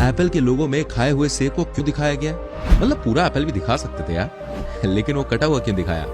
Apple के लोगो में खाए हुए सेब को क्यों दिखाया गया? मतलब पूरा एप्पल भी दिखा सकते थे यार, लेकिन वो कटा हुआ क्यों दिखाया?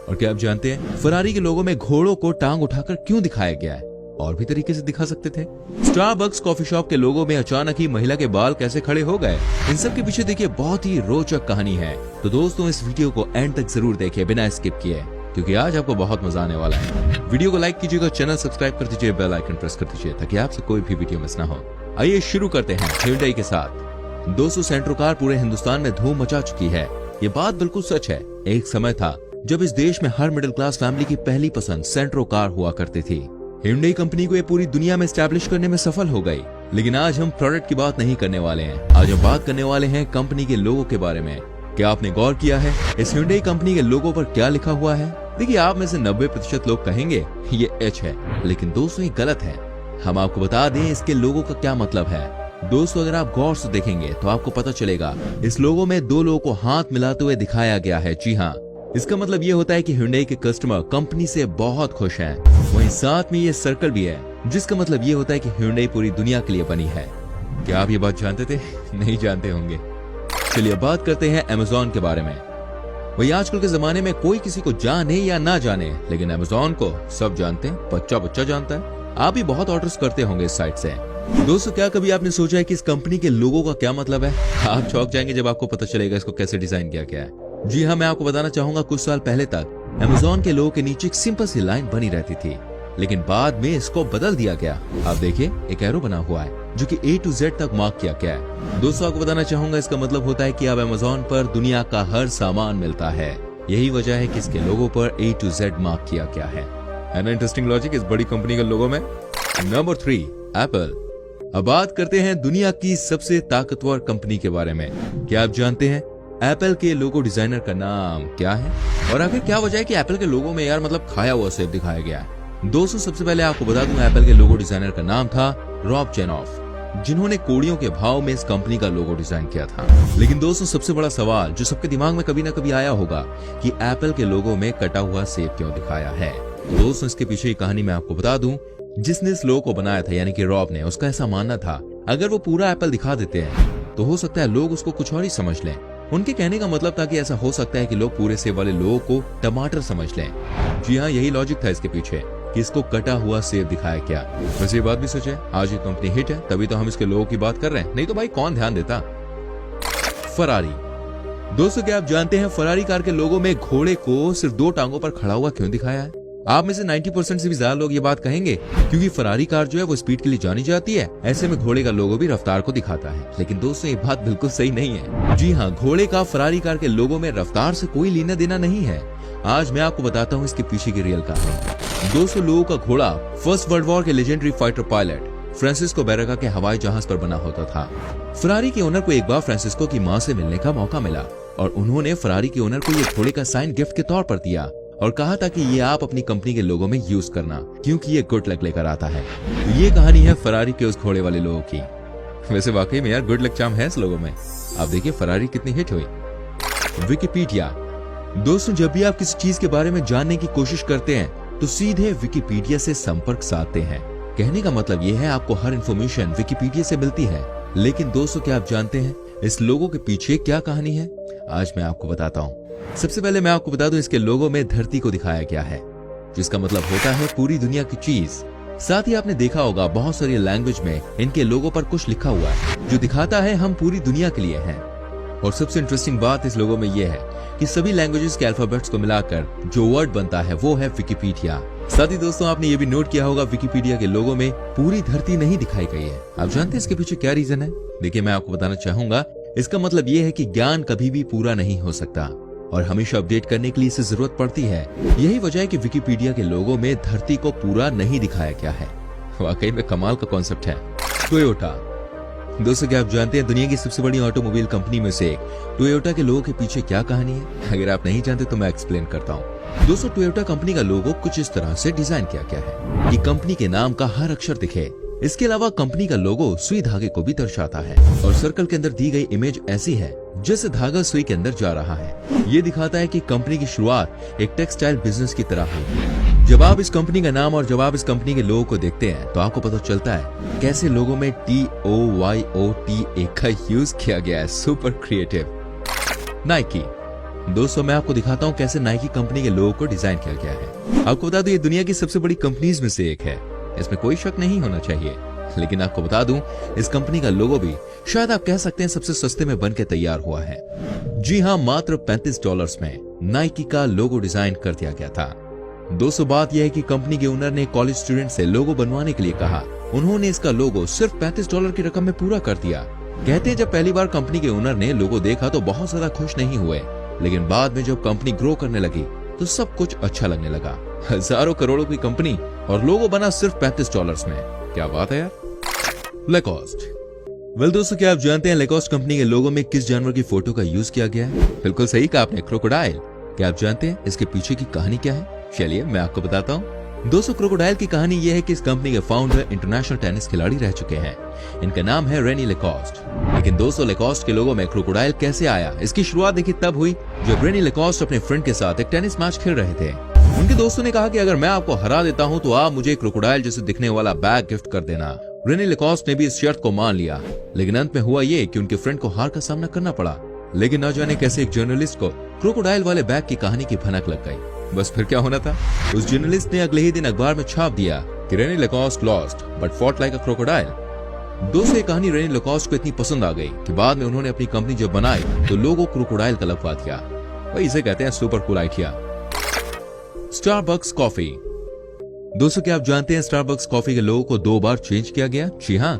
और क्या आप जानते हैं फरारी के लोगो में घोड़ों को टांग उठाकर क्यों दिखाया गया है? और भी तरीके से दिखा सकते थे। स्टारबक्स कॉफी शॉप के लोगो में अचानक ही महिला के बाल कैसे खड़े हो गए? इन सब के पीछे देखिए बहुत ही रोचक कहानी है। तो दोस्तों इस वीडियो को एंड तक जरूर देखिए बिना स्किप किए, क्योंकि आज आपको बहुत मजा आने वाला है। वीडियो को लाइक कीजिएगा, चैनल सब्सक्राइब कर दीजिए, बेल आइकन प्रेस कर दीजिए ताकि आपसे कोई भी वीडियो मिस ना हो। आइए शुरू करते हैं Hyundai के साथ। दोस्तों सेंट्रो कार पूरे हिंदुस्तान में धूम मचा चुकी है। ये बात बिल्कुल सच है। एक समय था जब इस देश में हर मिडिल क्लास फैमिली की पहली पसंद सेंट्रो कार हुआ करती थी। Hyundai कंपनी को ये पूरी दुनिया में स्टैब्लिश करने में सफल हो गई। लेकिन आज हम प्रोडक्ट की बात नहीं करने वाले हैं। आज हम बात करने वाले हैं कंपनी के लोगो के बारे में। क्या आपने गौर किया है इस Hyundai कंपनी के लोगो पर क्या लिखा हुआ है? देखिए आप में से 90% लोग कहेंगे ये H है, लेकिन दोस्तों ये गलत है। हम आपको बता दें इसके लोगो का क्या मतलब है। दोस्तों अगर आप गौर से देखेंगे तो आपको पता चलेगा इस लोगो में दो लोगों को हाथ मिलाते हुए दिखाया गया है। जी हाँ, इसका मतलब ये होता है कि Hyundai के कस्टमर कंपनी से बहुत खुश हैं। वहीं साथ में ये सर्कल भी है, जिसका मतलब ये होता है कि Hyundai पूरी दुनिया के लिए बनी है। क्या आप ये बात जानते थे? नहीं जानते होंगे। चलिए बात करते हैं Amazon के बारे में। वही आजकल के जमाने में कोई किसी को जाने या ना जाने, लेकिन Amazon को सब जानते हैं, बच्चा बच्चा जानता है। आप भी बहुत ऑर्डर्स करते होंगे इस साइट से। दोस्तों क्या कभी आपने सोचा है कि इस कंपनी के लोगो का क्या मतलब है? आप चौंक जाएंगे जब आपको पता चलेगा इसको कैसे डिजाइन किया गया है। जी हाँ, मैं आपको बताना चाहूंगा कुछ साल पहले तक Amazon के लोगो के नीचे एक सिंपल सी लाइन बनी रहती थी, लेकिन बाद में इसको बदल दिया गया। आप देखिए एक एरो बना हुआ है जो कि A to Z तक मार्क किया गया है। दोस्तों आपको बताना चाहूंगा इसका मतलब होता है कि अब Amazon पर दुनिया का हर सामान मिलता है। यही वजह है कि इसके लोगो पर A to Z मार्क किया गया है ना इंटरेस्टिंग लॉजिक इस बड़ी कंपनी के लोगो में। Number 3 Apple. अब बात करते हैं दुनिया की सबसे ताकतवर कंपनी के बारे में। क्या आप जानते हैं एप्पल के लोगो डिजाइनर का नाम क्या है? और आखिर क्या वजह है कि एप्पल के लोगो में यार मतलब खाया हुआ सेब दिखाया गया है? दोस्तों सबसे पहले आपको बता दूं एप्पल के लोगो डिजाइनर का नाम था रॉब चेनॉफ, जिन्होंने कोड़ियों के भाव में इस कंपनी का लोगो डिजाइन किया था। लेकिन दोस्तों सबसे बड़ा सवाल जो सबके दिमाग में कभी ना कभी आया होगा कि एप्पल के लोगो में कटा हुआ सेब क्यों दिखाया है? तो दोस्तों इसके पीछे की कहानी मैं आपको बता दूं। जिसने इस लोगो को बनाया था यानी कि रॉब ने, उसका ऐसा मानना था अगर वो पूरा एप्पल दिखा देते हैं तो हो सकता है लोग उसको कुछ और ही समझ लें। उनके कहने का मतलब था कि ऐसा हो सकता है कि लोग पूरे सेब वाले लोगों को टमाटर समझ लें। जी हाँ, यही लॉजिक था इसके पीछे कि इसको कटा हुआ सेब दिखाया क्या। वैसे ये बात भी सच है, आज ये कंपनी हिट है तभी तो हम इसके लोगों की बात कर रहे हैं, नहीं तो भाई कौन ध्यान देता। फरारी। दोस्तों क्या आप जानते हैं फरारी कार के लोगो में घोड़े को सिर्फ 2 टांगों पर खड़ा हुआ क्यों दिखाया है? आप में से 90% से भी ज्यादा लोग ये बात कहेंगे क्योंकि फरारी कार जो है वो स्पीड के लिए जानी जाती है। ऐसे में घोड़े का लोगो भी रफ्तार को दिखाता है। लेकिन दोस्तों ये बात बिल्कुल सही नहीं है। जी हाँ, घोड़े का फरारी कार के लोगो में रफ्तार से कोई लेना देना नहीं है। आज मैं आपको बताता हूँ इसके पीछे की रियल कहानी। 200 लोगों का घोड़ा फर्स्ट वर्ल्ड वॉर के लेजेंडरी फाइटर पायलट फ्रांसिस्को बैरका के हवाई जहाज पर बना होता था। फरारी के ओनर को एक बार फ्रांसिस्को की मां से मिलने का मौका मिला और उन्होंने फरारी के ओनर को ये घोड़े का साइन गिफ्ट के तौर पर दिया और कहा था कि ये आप अपनी कंपनी के लोगों में यूज करना क्योंकि ये गुड लक लेकर आता है। तो ये कहानी है फरारी के उस घोड़े वाले लोगों की। वैसे वाकई में यार गुड लक चार्म है इस लोगों में। आप देखिए फरारी कितनी हिट हुई। विकिपीडिया। दोस्तों जब भी आप किसी चीज के बारे में जानने की कोशिश करते हैं तो सीधे विकिपीडिया से संपर्क साधते हैं। कहने का मतलब ये है आपको हर इंफॉर्मेशन विकिपीडिया से मिलती है। लेकिन दोस्तों क्या आप जानते हैं इस लोगो के पीछे क्या कहानी है? आज मैं आपको बताता हूँ। सबसे पहले मैं आपको बता दूं इसके लोगो में धरती को दिखाया गया है, जिसका मतलब होता है पूरी दुनिया की चीज। साथ ही आपने देखा होगा बहुत सारी लैंग्वेज में इनके लोगो पर कुछ लिखा हुआ है जो दिखाता है हम पूरी दुनिया के लिए हैं। और सबसे इंटरेस्टिंग बात इस लोगो में यह है कि सभी लैंग्वेजेस के अल्फाबेट्स को मिलाकर जो वर्ड बनता है वो है विकिपीडिया। साथ ही दोस्तों आपने ये भी नोट किया होगा विकिपीडिया के लोगो में पूरी धरती नहीं दिखाई गई है। आप जानते हैं इसके पीछे क्या रीजन है? देखिए मैं आपको बताना चाहूंगा। इसका मतलब ये है कि ज्ञान कभी भी पूरा नहीं हो सकता और हमेशा अपडेट करने के लिए इसे जरूरत पड़ती है। यही वजह है कि विकिपीडिया के लोगो में धरती को पूरा नहीं दिखाया गया है। वाकई में कमाल का कॉन्सेप्ट है। टोयोटा। दोस्तों क्या आप जानते हैं दुनिया की सबसे बड़ी ऑटोमोबाइल कंपनी में से टोयोटा के लोगो के पीछे क्या कहानी है? अगर आप नहीं जानते तो मैं एक्सप्लेन करता हूँ। दोस्तों टोयोटा कंपनी का लोगो कुछ इस तरह से डिजाइन किया गया है कि कंपनी के नाम का हर अक्षर दिखे। इसके अलावा कंपनी का लोगो सुई धागे को भी दर्शाता है और सर्कल के अंदर दी गई इमेज ऐसी है जैसे धागा सुई के अंदर जा रहा है। ये दिखाता है कि कंपनी की शुरुआत एक टेक्सटाइल बिजनेस की तरह हुई। जब आप इस कंपनी का नाम और जब आप इस कंपनी के लोगों को देखते हैं तो आपको पता चलता है कैसे लोगों में TOYOTA का यूज किया गया है। Super creative. नाइकी। दोस्तों मैं आपको दिखाता हूँ कैसे नाइकी कंपनी के लोगों को डिजाइन किया गया है। आपको बता दूं ये दुनिया की सबसे बड़ी कंपनीज में से एक है, इसमें कोई शक नहीं होना चाहिए। लेकिन आपको बता दूं इस कंपनी का लोगो भी शायद आप कह सकते हैं सबसे सस्ते में बन के तैयार हुआ है। जी हाँ, मात्र $35 में नाइकी का लोगो डिजाइन कर दिया गया था। दोस्तों बात यह है कि कंपनी के ओनर ने कॉलेज स्टूडेंट से लोगो बनवाने के लिए कहा। उन्होंने इसका लोगो सिर्फ $35 की रकम में पूरा कर दिया। कहते हैं जब पहली बार कंपनी के ओनर ने लोगो देखा तो बहुत ज्यादा खुश नहीं हुए, लेकिन बाद में जब कंपनी ग्रो करने लगी तो सब कुछ अच्छा लगने लगा। हजारों करोड़ों की कंपनी और लोगो बना सिर्फ $35 में। क्या बात है यार। लैकोस्ट। वेल दोस्तों क्या आप जानते हैं लैकोस्ट कंपनी के लोगो में किस जानवर की फोटो का यूज किया गया है? बिल्कुल सही कहा आपने, क्रोकोडाइल। क्या आप जानते हैं इसके पीछे की कहानी क्या है? चलिए मैं आपको बताता हूँ। दोस्तों क्रोकोडाइल की कहानी यह है कि इस कंपनी के फाउंडर इंटरनेशनल टेनिस खिलाड़ी रह चुके हैं। इनका नाम है रेनी लैकोस्ट। लेकिन दोस्तों लैकोस्ट के लोगों में क्रोकोडाइल कैसे आया, इसकी शुरुआत देखिए तब हुई जब रेनी लैकोस्ट अपने फ्रेंड के साथ एक टेनिस मैच खेल रहे थे। उनके दोस्तों ने कहा कि अगर मैं आपको हरा देता हूं तो आप मुझे क्रोकोडाइल जैसे दिखने वाला बैग गिफ्ट कर देना। रेनी लैकोस्ट ने भी इस शर्त को मान लिया, लेकिन अंत में हुआ ये कि उनके फ्रेंड को हार का सामना करना पड़ा। लेकिन न जाने कैसे एक जर्नलिस्ट को क्रोकोडाइल वाले बैग की कहानी की भनक लग गई। बस फिर क्या होना था, उस जर्नलिस्ट ने अगले ही दिन अखबार में छाप दिया कि Rene Lacoste lost but fought like a crocodile. दोस्तों ये कहानी रेनी लैकोस्ट को इतनी पसंद आ गई कि बाद में उन्होंने अपनी कंपनी जब बनाई तो लोगो क्रोकोडाइल का लगवा दिया। वही इसे कहते हैं super cool idea. Starbucks coffee. दोस्तों क्या आप जानते हैं स्टारबक्स कॉफी के लोगो को 2 बार चेंज किया गया? जी हाँ,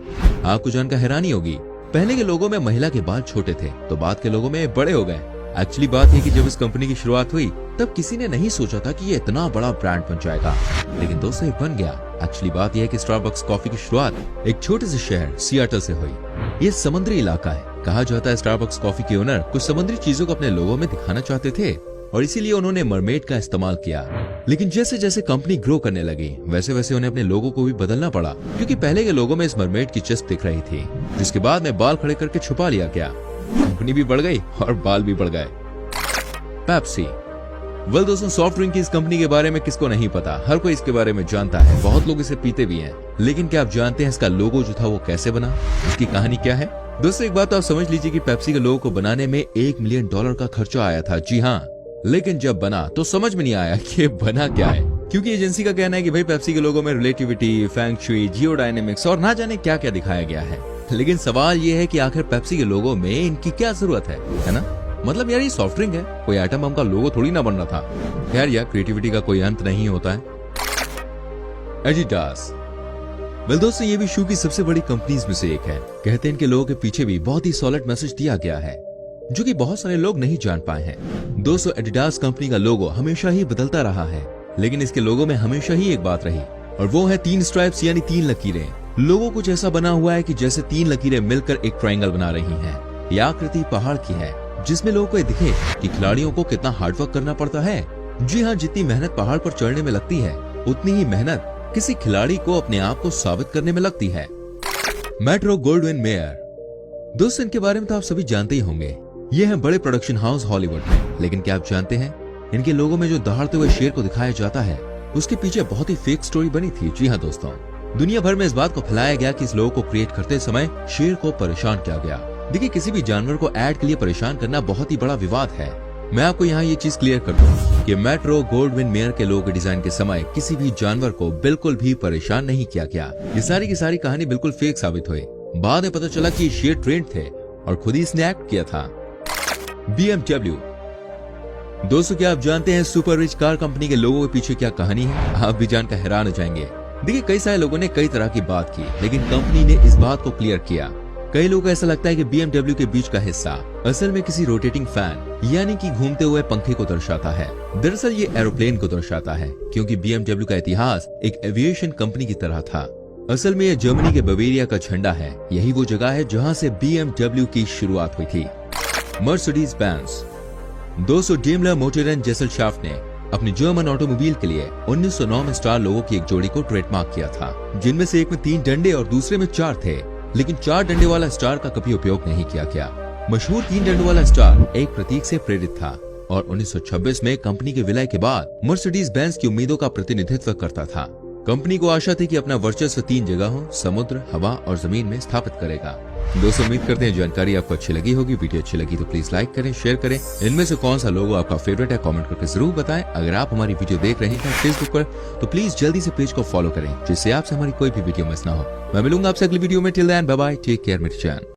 आपको जानकर हैरानी होगी। पहले के लोगों में महिला के बाल छोटे थे तो बाद के लोगों में बड़े हो गए। एक्चुअली बात है कि जब इस कंपनी की शुरुआत हुई तब किसी ने नहीं सोचा था कि ये इतना बड़ा ब्रांड बन जाएगा, लेकिन दोस्तों ये बन गया। एक्चुअली बात यह है कि स्टारबक्स कॉफी की शुरुआत एक छोटे से शहर सियाटल से हुई। ये समुद्री इलाका है। कहा जाता है स्टारबक्स कॉफी के ओनर कुछ समुद्री चीजों को अपने लोगों में दिखाना चाहते थे और इसीलिए उन्होंने मरमेड का इस्तेमाल किया। लेकिन जैसे जैसे कंपनी ग्रो करने लगी वैसे वैसे उन्हें अपने लोगों को भी बदलना पड़ा, क्योंकि पहले के लोगों में इस मरमेड की चस्प दिख रही थी, जिसके बाद में बाल खड़े करके छुपा लिया गया। कंपनी भी बढ़ गई और बाल भी बढ़ गए। पेप्सी। वेल दोस्तों सॉफ्ट ड्रिंक की इस कंपनी के बारे में किसको नहीं पता, हर कोई इसके बारे में जानता है, बहुत लोग इसे पीते भी हैं। लेकिन क्या आप जानते हैं इसका लोगो जो था वो कैसे बना, इसकी कहानी क्या है? दोस्तों एक बात तो आप समझ लीजिए कि पेप्सी के लोगो को बनाने में $1 मिलियन का खर्चा आया था। जी हाँ, लेकिन जब बना तो समझ में नहीं आया कि बना क्या है, क्योंकि एजेंसी का कहना है कि भाई पेप्सी के लोगों में रिलेटिविटी, फेंग शुई, जियोडायनेमिक्स और ना जाने क्या क्या दिखाया गया है। लेकिन सवाल ये है कि आखिर पेप्सी के लोगो में इनकी क्या जरूरत है ना? मतलब यार ये सॉफ्ट ड्रिंक है, कोई आइटम बम का लोगो थोड़ी ना बन रहा था। यार क्रिएटिविटी का कोई अंत नहीं होता है। एडिडास। वेल दोस्तों ये भी शू की सबसे बड़ी कंपनीज में से एक है। कहते हैं इनके लोगों के पीछे भी बहुत ही सॉलिड मैसेज दिया गया है जो कि बहुत सारे लोग नहीं जान पाए हैं। दोस्तों एडिडास कंपनी का लोगो हमेशा ही बदलता रहा है, लेकिन इसके लोगो में हमेशा ही एक बात रही और वो है 3 स्ट्राइप्स यानी 3 लकीरें। लोगो कुछ ऐसा बना हुआ है कि जैसे 3 लकीरें मिलकर एक ट्रायंगल बना रही हैं। यह आकृति पहाड़ की है जिसमें लोगों को दिखे कि खिलाड़ियों को कितना हार्डवर्क करना पड़ता है। जी हाँ, जितनी मेहनत पहाड़ पर चढ़ने में लगती है उतनी ही मेहनत किसी खिलाड़ी को अपने आप को साबित करने में लगती है। Metro Gold Wing mayor. दोस्तों इनके बारे में तो आप सभी जानते ही होंगे। ये है बड़े प्रोडक्शन हाउस हॉलीवुड में। लेकिन क्या आप जानते हैं इनके लोगों में जो दहाड़ते हुए शेर को दिखाया जाता है उसके पीछे बहुत ही फेक स्टोरी बनी थी। जी हाँ दोस्तों, दुनिया भर में इस बात को फैलाया गया कि इस लोगो को क्रिएट करते समय शेर को परेशान किया गया। देखिए किसी भी जानवर को ऐड के लिए परेशान करना बहुत ही बड़ा विवाद है। मैं आपको यहाँ ये चीज क्लियर कर दूं कि मेट्रो गोल्डविन मेयर के लोगो के डिजाइन के समय किसी भी जानवर को बिल्कुल भी परेशान नहीं किया गया। ये सारी की सारी कहानी बिल्कुल फेक साबित हुई। बाद में पता चला कि शेर ट्रेंड थे और खुद ही इसने एक्ट किया था। BMW। दोस्तों क्या आप जानते हैं सुपर रिच कार कंपनी के लोगों के पीछे क्या कहानी है? आप भी जानकर हैरान हो जाएंगे। देखिए कई सारे लोगों ने कई तरह की बात की, लेकिन कंपनी ने इस बात को क्लियर किया। कई लोगों को ऐसा लगता है कि BMW के बीच का हिस्सा असल में किसी रोटेटिंग फैन यानी कि घूमते हुए पंखे को दर्शाता है। दरअसल ये एरोप्लेन को दर्शाता है, क्योंकि BMW का इतिहास एक एविएशन कंपनी की तरह था। असल में यह जर्मनी के बवेरिया का झंडा है। यही वो जगह है जहां से BMW की शुरुआत हुई थी। Mercedes Benz. दोस्तों डेमलर मोटरन जेसलशाफ्ट ने अपनी जर्मन ऑटोमोबाइल के लिए 1909 में स्टार लोगों की एक जोड़ी को ट्रेडमार्क किया था, जिनमें से एक में 3 डंडे और दूसरे में 4 थे। लेकिन 4 डंडे वाला स्टार का कभी उपयोग नहीं किया गया। मशहूर 3 डंडों वाला स्टार एक प्रतीक से प्रेरित था और 1926 में कंपनी के विलय के बाद मर्सिडीज बेंज की उम्मीदों का प्रतिनिधित्व करता था। कंपनी को आशा थी कि अपना वर्चस्व 3 जगहों समुद्र, हवा और जमीन में स्थापित करेगा। दोस्तों उम्मीद करते हैं जानकारी आपको अच्छी लगी होगी। वीडियो अच्छी लगी तो प्लीज लाइक करें, शेयर करें। इनमें से कौन सा लोगो आपका फेवरेट है कमेंट करके जरूर बताएं। अगर आप हमारी वीडियो देख रहे हैं फेसबुक पर तो प्लीज जल्दी से पेज को फॉलो करें जिससे आपसे हमारी कोई भी वीडियो मिस ना हो। मैं मिलूंगा आपसे अगली वीडियो में। Till then bye bye, take care मेरे चैन।